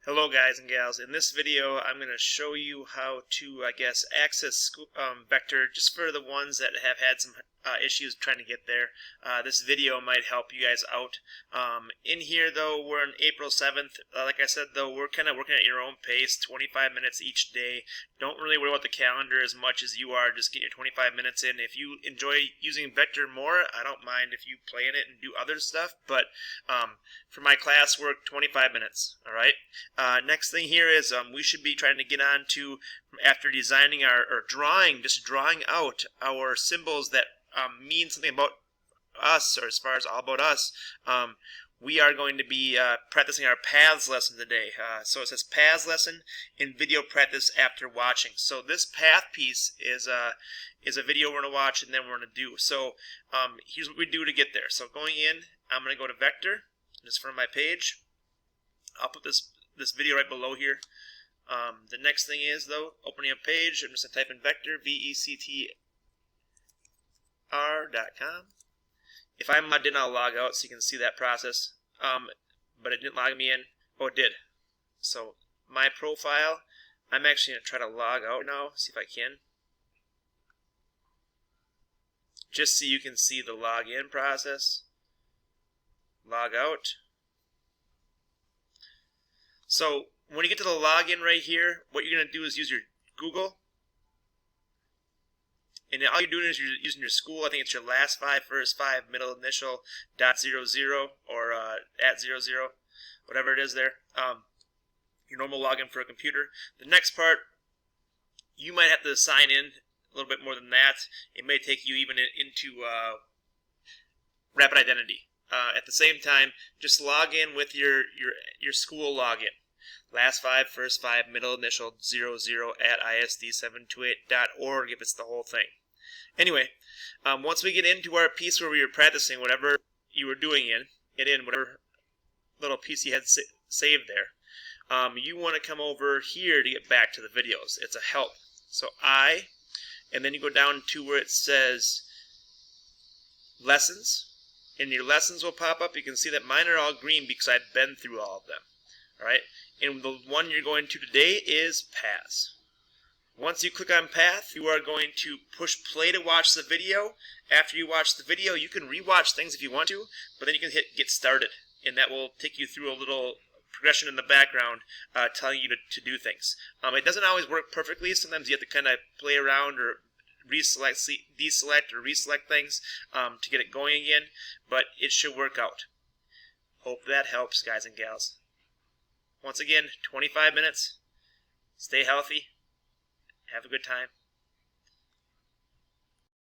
Hello guys and gals. In this video I'm going to show you how to access Vector just for the ones that have had some issues trying to get there. This video might help you guys out. In here though, we're on April 7th. Like I said though, we're kind of working at your own pace, 25 minutes each day. Don't really worry about the calendar as much as you are. Just get your 25 minutes in. If you enjoy using Vector more, I don't mind if you play in it and do other stuff, but for my class work, 25 minutes. Alright? Next thing here is we should be trying to get on to, after designing or drawing out our symbols that mean something about us, or as far as all about us. We are going to be practicing our paths lesson today. So it says paths lesson in video practice after watching. So this path piece is a video we're going to watch and then we're going to do. So here's what we do to get there. So going in, I'm going to go to Vector, just from my page. I'll put this video right below here. The next thing is though, opening a page, I'm just going to type in Vector, Vectr.com. If I'm logged in, I'll log out so you can see that process. But it didn't log me in. Oh, it did. So my profile, I'm actually going to try to log out now, see if I can. Just so you can see the login process. Log out. So when you get to the login right here, what you're going to do is use your Google. And all you're doing is you're using your school. I think it's your last five, first five, middle initial, .00 or @00, whatever it is there. Your normal login for a computer. The next part, you might have to sign in a little bit more than that. It may take you even into Rapid Identity. At the same time, just log in with your school login. Last five, first five, middle initial, 00 @isd728.org if it's the whole thing. Anyway, once we get into our piece where we were practicing whatever you were doing whatever little piece you had saved there, you want to come over here to get back to the videos. It's a help. So and then you go down to where it says lessons, and your lessons will pop up. You can see that mine are all green because I've been through all of them. Alright, and the one you're going to today is paths. Once you click on path, you are going to push play to watch the video. After you watch the video, you can rewatch things if you want to, but then you can hit get started, and that will take you through a little progression in the background telling you to do things. It doesn't always work perfectly. Sometimes you have to kind of play around or deselect or reselect things to get it going again, but it should work out. Hope that helps, guys and gals. Once again, 25 minutes. Stay healthy. Have a good time.